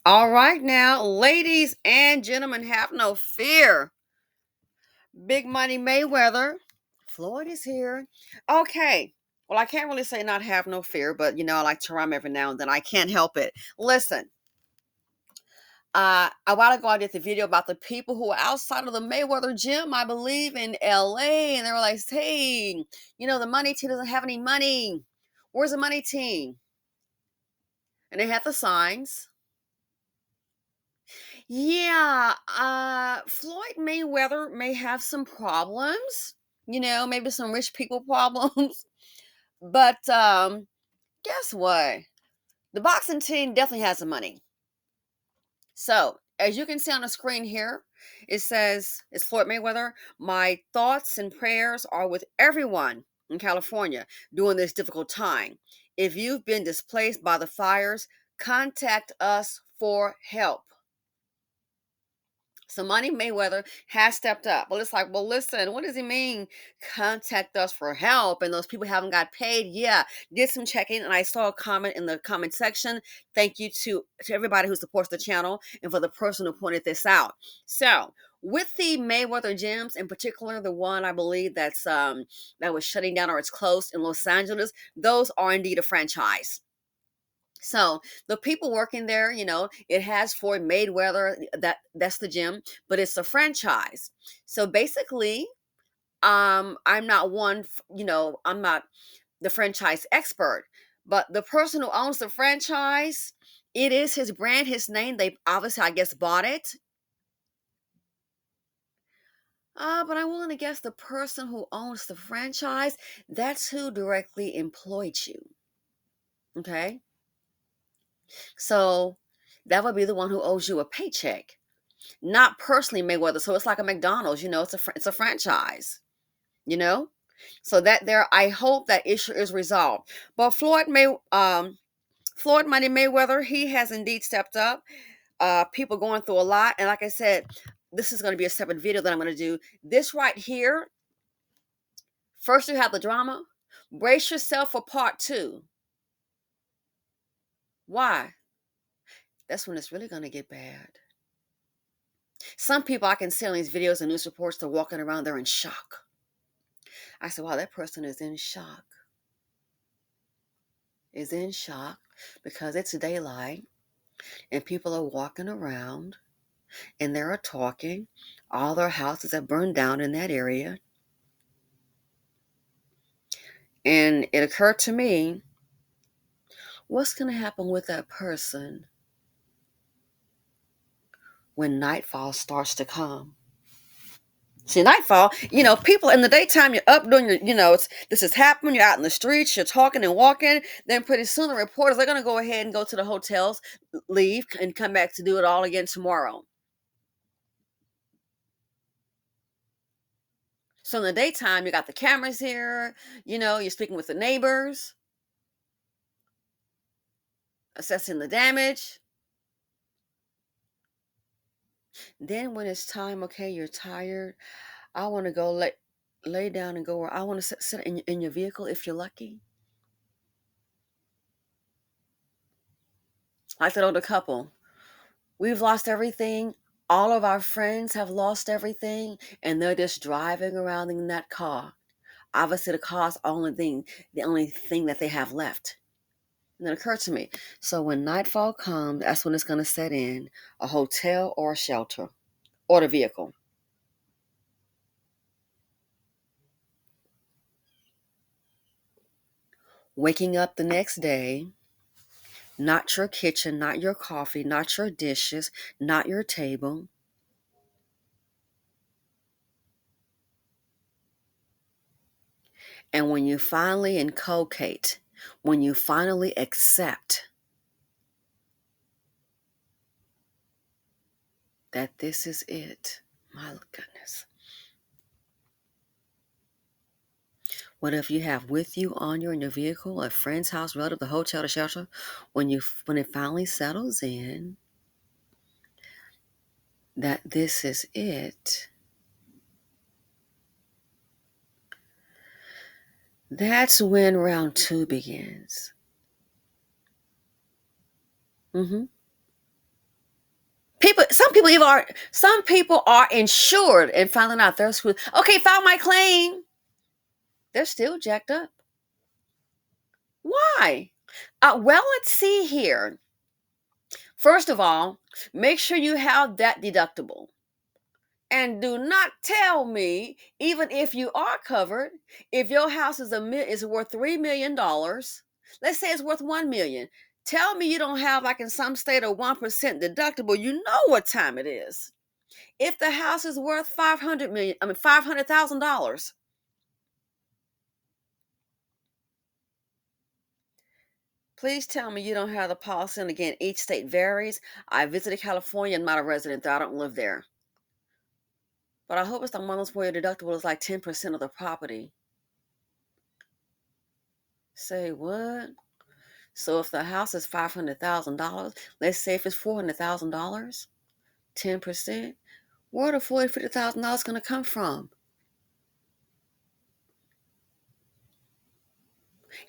All right, now, ladies and gentlemen, have no fear. Big Money Mayweather, Floyd is here. Okay. Well, I can't really say not have no fear, but I like to rhyme every now and then. I can't help it. Listen, a while ago I did the video about the people who were outside of the Mayweather gym, I believe in LA, and they were like, hey, the money team doesn't have any money. Where's the money team? And they had the signs. Yeah, Floyd Mayweather may have some problems, maybe some rich people problems. But guess what? The boxing team definitely has the money. So, as you can see on the screen here, it says it's Floyd Mayweather. My thoughts and prayers are with everyone in California during this difficult time. If you've been displaced by the fires, contact us for help. So Money Mayweather has stepped up. Well, it's like, well, listen, what does he mean? Contact us for help. And those people haven't got paid. Yeah, did some checking, and I saw a comment in the comment section. Thank you to everybody who supports the channel and for the person who pointed this out. So with the Mayweather gyms, in particular, the one I believe that was shutting down or it's closed in Los Angeles, those are indeed a franchise. So the people working there, it has Floyd Mayweather. That's the gym, but it's a franchise. So basically, I'm not I'm not the franchise expert, but the person who owns the franchise, it is his brand, his name. They obviously, I guess, bought it. But I'm willing to guess the person who owns the franchise, that's who directly employed you. Okay. So that would be the one who owes you a paycheck. Not personally Mayweather. So it's like a McDonald's, it's a franchise, you know. So that there, I hope that issue is resolved. But Floyd Money Mayweather, he has indeed stepped up. People going through a lot, and like I said, this is going to be a separate video that I'm going to do. This right here. First, you have the drama. Brace yourself for part two. Why? That's when it's really going to get bad. Some people I can see on these videos and news reports, they're walking around, they're in shock. I said, wow, that person is in shock. Is in shock because it's daylight and people are walking around and they're talking. All their houses have burned down in that area. And it occurred to me, what's going to happen with that person when nightfall starts to come? See, nightfall, people in the daytime, you're up doing this is happening, you're out in the streets, you're talking and walking. Then pretty soon the reporters are going to go ahead and go to the hotels, leave, and come back to do it all again tomorrow. So in the daytime, you got the cameras here, you're speaking with the neighbors, assessing the damage. Then when it's time, okay, you're tired, I want to go lay down and go where I want to sit in your vehicle if you're lucky. Like that older couple. We've lost everything. All of our friends have lost everything, and they're just driving around in that car. Obviously, the car's the only thing that they have left. And it occurred to me. So when nightfall comes, that's when it's going to set in, a hotel or a shelter or the vehicle. Waking up the next day, not your kitchen, not your coffee, not your dishes, not your table. And when you finally inculcate, when you finally accept that this is it, my goodness. What if you have with you on in your vehicle, a friend's house, relative, the hotel, the shelter, when it finally settles in that this is it, that's when round two begins. Some people are insured and finding out they're screwed. Okay, file my claim. They're still jacked up. Why? Well, let's see here. First of all, make sure you have that deductible. And do not tell me, even if you are covered, if your house is worth $3 million, let's say it's worth 1 million. Tell me you don't have, like in some state, a 1% deductible. You know what time it is. If the house is worth $500,000, please tell me you don't have the policy. And again, each state varies. I visited California. I'm not a resident there. I don't live there. But I hope it's the one of those where your deductible is like 10% of the property. Say what? So if the house is $500,000, let's say if it's $400,000, 10%, where the $50,000 going to come from?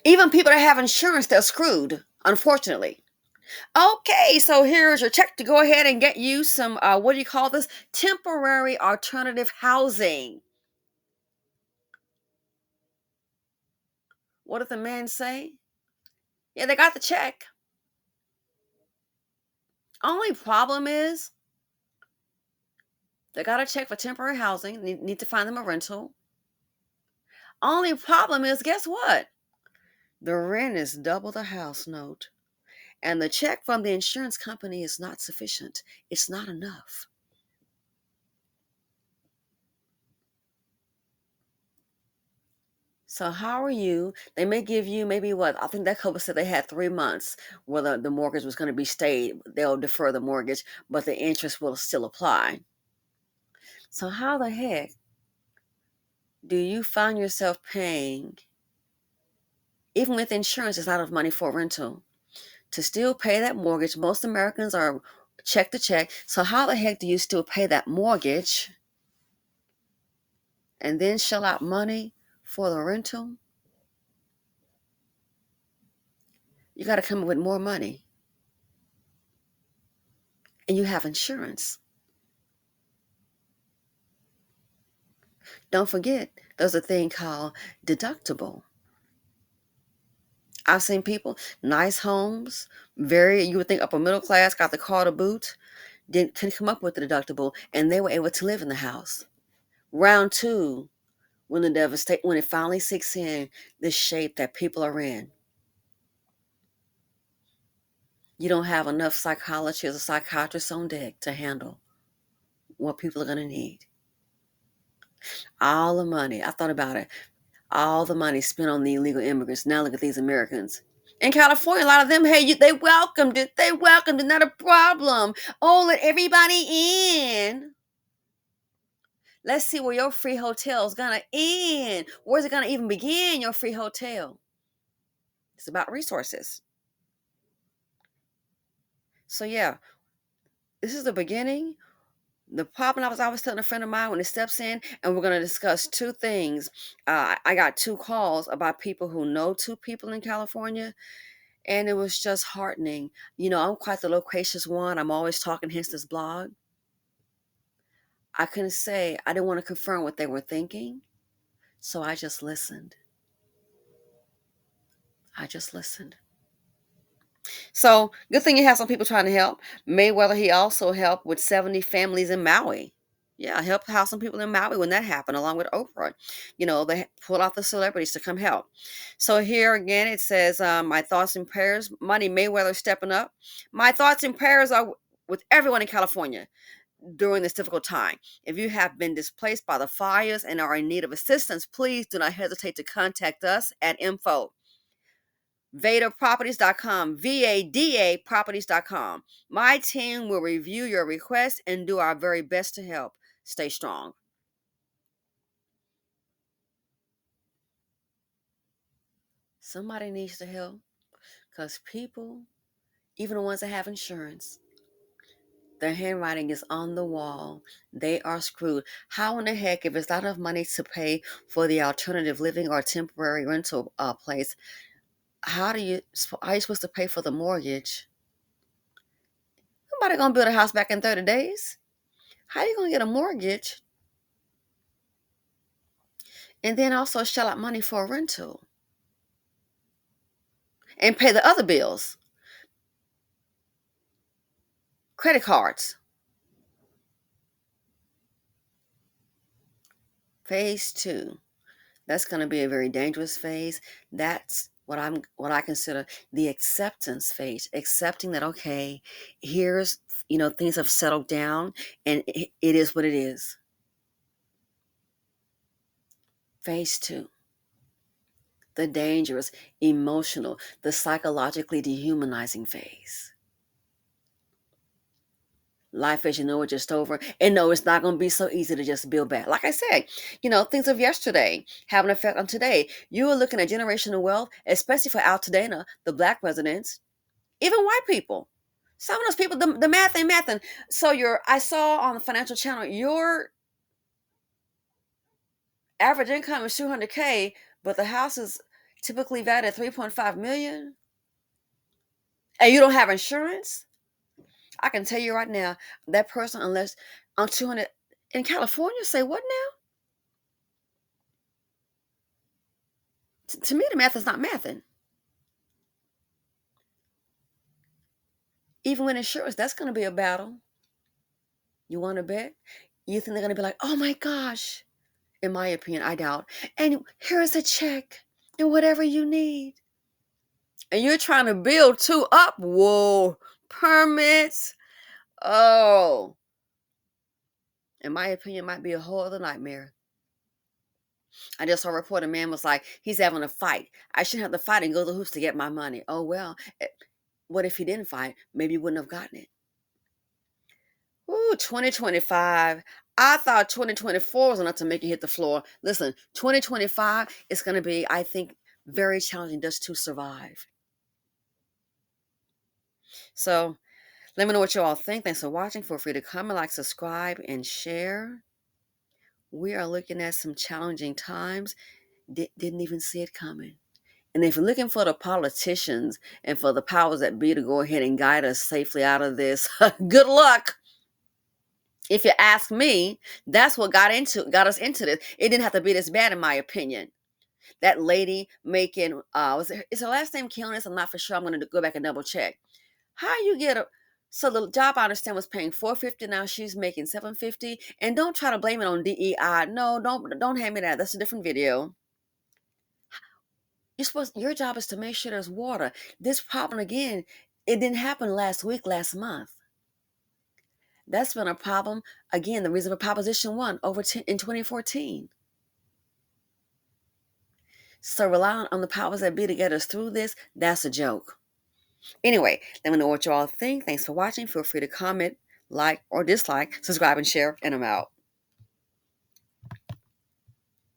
Even people that have insurance, they're screwed, unfortunately. Okay, so here's your check to go ahead and get you some, what do you call this? Temporary alternative housing. What did the man say? Yeah, they got the check. Only problem is they got a check for temporary housing. Need to find them a rental. Only problem is, guess what? The rent is double the house note. And the check from the insurance company is not sufficient. It's not enough. So how are you? They may give you maybe what? I think that couple said they had 3 months where the mortgage was going to be stayed. They'll defer the mortgage, but the interest will still apply. So how the heck do you find yourself paying, even with insurance, it's out of money for rental, to still pay that mortgage? Most Americans are check to check. So how the heck do you still pay that mortgage and then shell out money for the rental? You got to come up with more money. And you have insurance. Don't forget, there's a thing called deductible. I've seen people, nice homes, you would think upper middle class, got the car to boot, couldn't come up with the deductible, and they were able to live in the house. Round two, when it finally sinks in, the shape that people are in, you don't have enough psychologists or psychiatrists on deck to handle what people are going to need. All the money, I thought about it, all the money spent on the illegal immigrants. Now look at these Americans. In California, a lot of them, hey, they welcomed it. They welcomed it, not a problem. Oh, let everybody in. Let's see where your free hotel is going to end. Where's it going to even begin, your free hotel? It's about resources. So yeah, this is the beginning. The problem, I was telling a friend of mine when it steps in, and we're going to discuss two things. I got two calls about people who know two people in California, and it was just heartening. I'm quite the loquacious one. I'm always talking, hence this blog. I couldn't say, I didn't want to confirm what they were thinking, so I just listened. So good thing you have some people trying to help. Mayweather, he also helped with 70 families in Maui. Yeah, helped house some people in Maui when that happened, along with Oprah. They pulled out the celebrities to come help. So here again, it says, my thoughts and prayers. Money Mayweather stepping up. My thoughts and prayers are with everyone in California during this difficult time. If you have been displaced by the fires and are in need of assistance, please do not hesitate to contact us at info VADAproperties.com, VADA properties.com. My team will review your request and do our very best to help. Stay strong. Somebody needs to help, because people, even the ones that have insurance, their handwriting is on the wall. They are screwed. How in the heck, if it's not enough money to pay for the alternative living or temporary rental place, how are you supposed to pay for the mortgage? Nobody gonna build a house back in 30 days. How you gonna get a mortgage and then also shell out money for a rental and pay the other bills, credit cards? Phase two. That's going to be a very dangerous phase. That's what I consider the acceptance phase. Accepting that, okay, here's, things have settled down and it is what it is. Phase two, the dangerous, emotional, the psychologically dehumanizing phase. Life as you know it just over. And no, it's not going to be so easy to just build back. Like I said, things of yesterday have an effect on today. You are looking at generational wealth, especially for Altadena, the black residents, even white people. Some of those people, the math ain't mathing. So I saw on the Financial Channel, your average income is 200K, but the house is typically valued at 3.5 million, and you don't have insurance. I can tell you right now, that person, unless on 200 in California, say what now? To me, the math is not mathing. Even with insurance, that's going to be a battle. You want to bet? You think they're going to be like, oh my gosh? In my opinion, I doubt. And here's a check and whatever you need. And you're trying to build two up. Whoa, permits. Oh, in my opinion, might be a whole other nightmare. I just saw a report. A man was like, he's having a fight. I shouldn't have to fight and go to the hoops to get my money. Oh, well, what if he didn't fight? Maybe he wouldn't have gotten it. Ooh, 2025. I thought 2024 was enough to make you hit the floor. Listen, 2025 is going to be, I think, very challenging just to survive. So let me know what you all think. Thanks for watching. Feel free to comment, like, subscribe, and share. We are looking at some challenging times. Didn't even see it coming. And if you're looking for the politicians and for the powers that be to go ahead and guide us safely out of this, good luck. If you ask me, that's what got us into this. It didn't have to be this bad, in my opinion. That lady making is her last name Killness? I'm not for sure. I'm going to go back and double check. How you get so the job I understand was paying $450. Now she's making $750. And don't try to blame it on DEI. No, don't hand me that. That's a different video. Your job is to make sure there's water. This problem again, it didn't happen last month. That's been a problem. Again, the reason for Proposition 1 in 2014. So relying on the powers that be to get us through this, that's a joke. Anyway, let me know what you all think. Thanks for watching. Feel free to comment, like, or dislike, subscribe, and share, and I'm out.